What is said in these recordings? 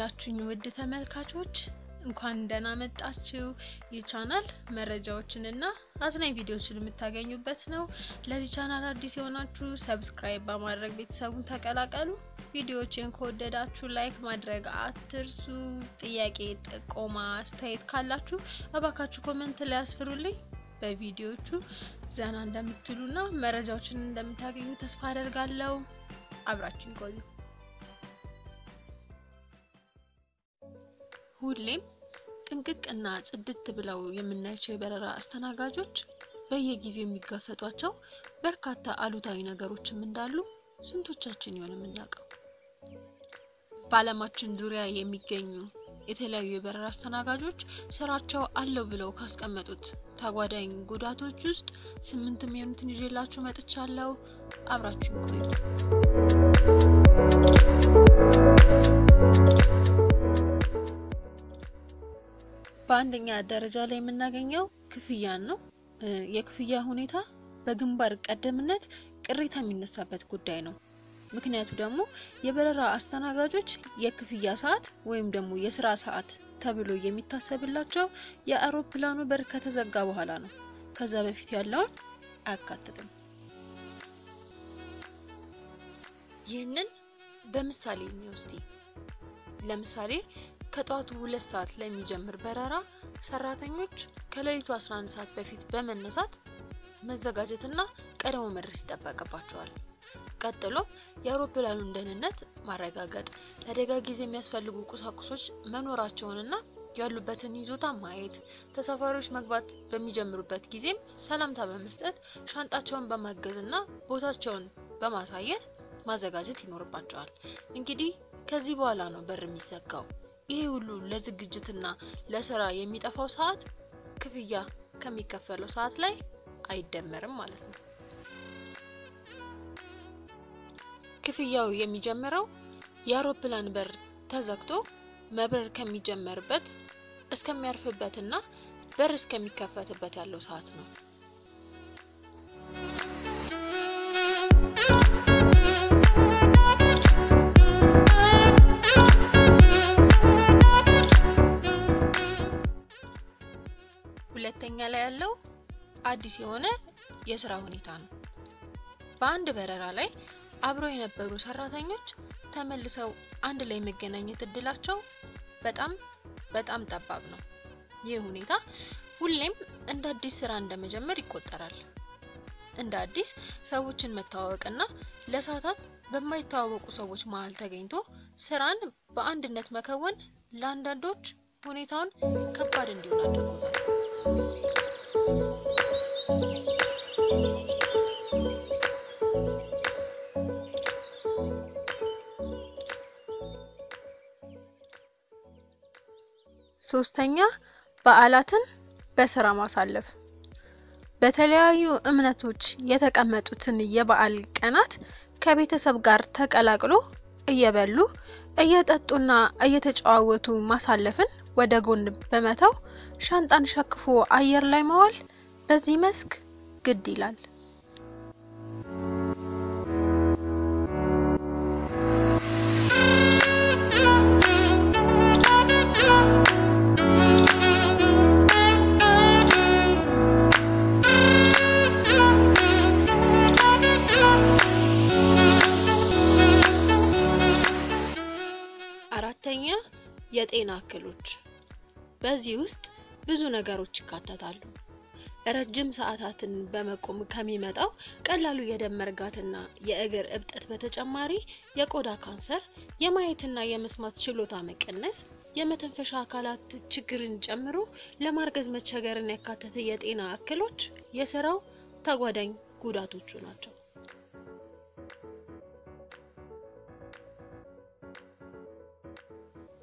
ቆያችሁኝ ውድ ተመልካቾች እንኳን ደህና መጣችሁ የቻናል መረጃዎችንና አዝናኝ ቪዲዮዎችን የምታገኙበት ነው ለዚህ ቻናል አዲስ የሆናችሁ ሰብስክራይብ በማድረግ ቤተሰቡን ተቀላቀሉ ቪዲዮዎችን ከወደዳችሁ ላይክ ማድረግ አትርሱ ጥያቄ ጥቆማ አስተያየት ካላችሁ እባካችሁ ኮሜንት ላይ አስፍሩልኝ በቪዲዮዎቹ ዘና እንደምትሉና መረጃዎችን እንደምታገኙ ተስፋ አደርጋለሁ አብራችሁን ቆዩ ሁሌም ጥንቅቅና ጽድት ብለው የምናያቸው የበረራ አስተናጋጆች በየጊዜው የሚጋፈጧቸው በርካታ አሉታዊ ነገሮችም እንዳሉ ስንቶቻችን ይሆን የምናውቀው በዓለማችን ዙሪያ የሚገኙ የተለያዩ የበረራ አስተናጋጆች ስራቸው አለው ብለው ካስቀመጡት ተጓዳኝ ጉዳቶች ውስጥ 8 የሚሆኑትን ይዤላችሁ መጥቻለሁ አብራችሁን ቆዩ በአንደኛ ደረጃ ላይ የምናገኘው ክፍያን ነው የክፍያ ሁኔታ በግንባር ቀደምነት ቅሬታ የሚነሳበት ጉዳይ ነው ምክንያቱ ደግሞ የበረራ አስተናጋጆች የክፍያ ሰዓት ወይም ደግሞ የሥራ ሰዓት ተብሎ የሚታሰብላቸው የአውሮፕላኑ በር ከተዘጋ በኋላ ነው ከዛ በፊት ያለውን አያካትትም ይህንን በምሳሌ እንውስቲ ለምሳሌ ከጧቱ 2 ሰዓት ላይ የሚጀምር በረራ ሰራተኞች ከሌሊቱ 11 ሰዓት በፊት በመነሳት መዘጋጀትና ቀደሞ መድረስ ይጠበቅባቸዋል ቀጥሎ የአውሮፕላኑን ደህንነት ማረጋገጥ ለአደጋ ጊዜ የሚያስፈልጉ ቁሳቁሶች መኖራቸውንና ያሉበትን ይዞታ ማየት ተሳፋሪዎች መግባት በሚጀምሩበት ጊዜም ሰላምታ በመስጠት ሻንጣቸውን በማገዝና ቦታቸውን በማሳየት ማዘጋጀት ይኖርባቸዋል እንግዲህ ከዚህ በኋላ ነው በር የሚዘጋው ይሄ ሁሉ ለዝግጅትና ለሥራ የሚጠፋው ሰዓት ክፍያ ከሚከፈለው ሰዓት ላይ አይደመርም ማለት ነው ክፍያው የሚጀምረው የአውሮፕላን በር ተዘግቶ መብረር ከሚጀምርበት እስከሚያርፍበትና በር እስከሚከፈትበት ያለው ሰዓት ነው ሁለተኛ ላይ ያለው አዲስ የሆነ የሥራ ሁኔታ ነው በአንድ በረራ ላይ አብሮ የነበሩ ሰራተኞች ተመልሰው አንድ ላይ መገናኘት እድላቸው በጣም ጠባብ ነው ይህ ሁኔታ ሁሌም እንደ አዲስ ስራ እንደመጀመር ይቆጠራል እንደ አዲስ ሰዎችን መተዋወቅና ለሰዓታት በማይተዋወቁ ሰዎች መሃል ተገኝቶ ስራን በአንድነት መከወን ለአንዳንዶች ሁኔታውን ከባድ እንዲሆን አድርጎታል ሶስተኛ በዓላትን በስራ ማሳለፍ በተለያዩ እምነቶች የተቀመጡትን የበዓል ቀናት ከቤተሰብ ጋር ተቀላቅሎ እየበሉ እየጠጡና እየተጫወቱ ማሳለፍን ወደ ጎን በመተው ሻንጣን ሸክፎ አየር ላይ መዋል በዚህ መስክ ግድ ይላል አራተኛ የጤና እክሎች በዚህ ውስጥ ብዙ ነገሮች ይካተታሉ ረጅም ሰዓታትን በመቆም ከሚመጣው ቀላሉ የደም መርጋትና የእግር እብጠት በተጨማሪ የቆዳ ካንሰር የማየትና የመስማት ችሎታ መቀነስ የመተንፈሻ አካላት ችግርን ጨምሮ ለማርገዝ መቸገርን ያካተተ የጤና እክሎች የሥራው ተጓዳኝ ጉዳቶች ናቸው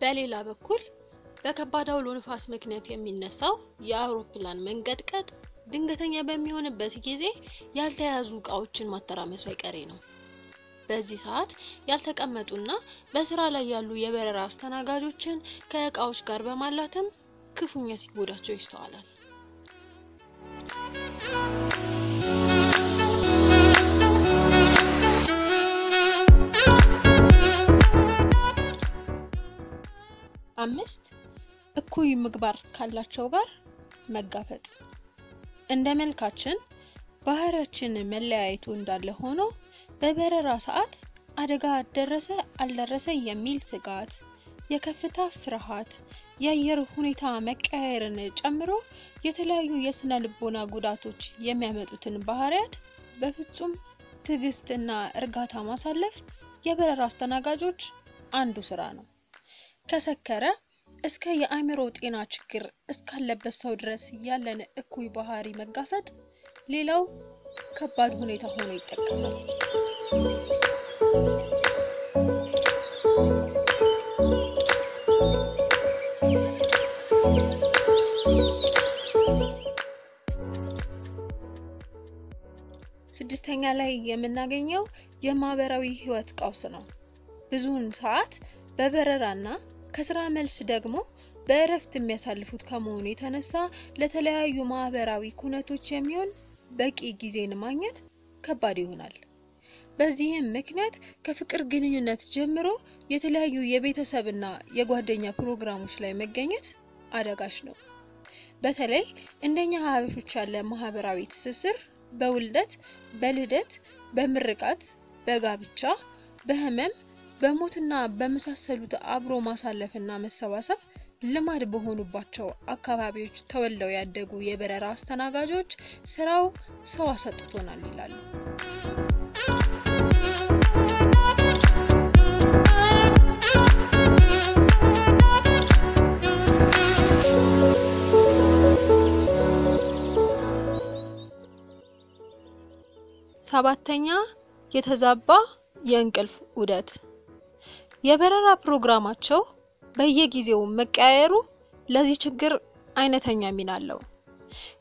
በሌላ በኩል በከባድ አውሎ ንፋስ ምክንያት የሚነሳው የአውሮፕላን መንቀጥቀጥ ድንገተኛ በሚሆንበት ጊዜ ያልተያዙ ዕቃዎችን ማተራመስ አይቀሬ ነው በዚህ ሰዓት ያልተቀመጡና በስራ ላይ ያሉ የበረራ አስተናጋጆችን ከዕቃዎች ጋር በማላተም ክፉኛ ሲጎዳቸው ይስተዋላል 5 እኩይ ምግባር ካላቸው ጋር መጋፈጥ። እንደ መልካችን ባህሪያችን መለያየቱ እንዳለ ሆኖ በበረራ ሰዓት አደጋ ደረሰ አልደረሰ የሚል ስጋት፣ የከፍታ ፍርሃት፣ የአየር ሁኔታ መቀየርን ጨምሮ የተለያዩ የስነ ልቦና ጉዳቶች የሚያመጡትን ባህሪያት በፍጹም ትዕግስትና እርጋታ ማሳለፍ የበረራ አስተናጋጆች አንዱ ስራ ነው። ከሰከረ እስከ የአእምሮ ጤና ችግር እስካለበት ሰው ድረስ ያለን እኩይ ባህሪ መጋፈጥ ሌላው ከባድ ሁኔታ ሆኖ ይጠቀሳል። ስድስተኛ ላይ የምናገኘው የማህበራዊ ህይወት ቀውስ ነው። ብዙውን ሰዓት በበረራና ከስራ መልስ ደግሞ በእረፍት የሚያሳልፉት ከመሆኑ የተነሳ ለተለያዩ ማህበራዊ ኩነቶች የሚሆን በቂ ጊዜን ማግኘት ከባድ ይሆናል። በዚህም ምክንያት ከፍቅር ግንኙነት ጀምሮ የተለያዩ የቤተሰብና የጓደኛ ፕሮግራሞች ላይ መገኘት አደጋች ነው። በተለይ እንደኛ ሀበሾች ያለ ማህበራዊ ትስስር በውልደት፣ በልደት፣ በምርቃት፣ በጋብቻ፣ በህመም፣ በሞትና በመሳሰሉት አብሮ ማሳለፍና መሰባሰብ ልማድ በሆኑባቸው አካባቢዎች ተወልደው ያደጉ የበረራ አስተናጋጆች ስራው ሰው አሰጥቶናል ይላሉ። ሰባተኛ የተዛባ የእንቅልፍ ዑደት። የበረራ ፕሮግራማቸው በየጊዜው መቀያየሩ ለዚህ ችግር አይነተኛ ሚና አለው።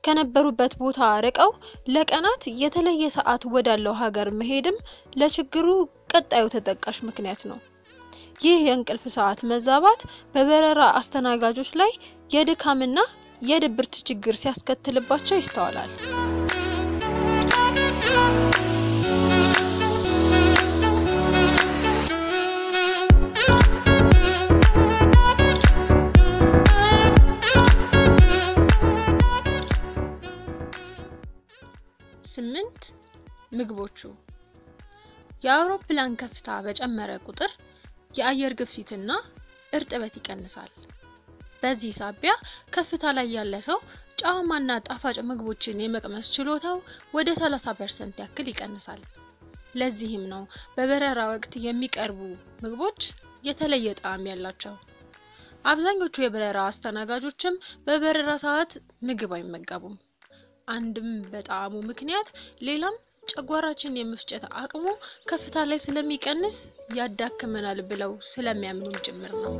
ከነበሩበት ቦታ ርቀው ለቀናት የተለየ ሰዓት ወዳለው ሀገር መሄድም ለችግሩ ቀጣዩ ተጠቃሽ ምክንያት ነው። ይህ የእንቅልፍ ሰዓት መዛባት በበረራ አስተናጋጆች ላይ የድካምና የድብርት ችግር ሲያስከትልባቸው ይስተዋላል። ምግቦቹ የአውሮፕላን ከፍታ በጨመረ ቁጥር የአየር ግፊትና እርጥበት ይቀንሳል። በዚህ ሳቢያ ከፍታ ላይ ያለ ሰው ጨዋማና ጣፋጭ ምግቦችን የመቅመስ ችሎታው ወደ 30% ያክል ይቀንሳል። ለዚህም ነው በበረራ ወቅት የሚቀርቡ ምግቦች የተለየ ጣዕም ያላቸው። አብዛኞቹ የበረራ አስተናጋጆችም በበረራ ሰዓት ምግብ አይመገቡም። አንድም በጣዕሙ ምክንያት ሌላም ጨጓራችን የመፍጨት አቅሙ ከፍታ ላይ ስለሚቀንስ ያዳክመናል ብለው ስለሚያምኑም ጭምር ነው።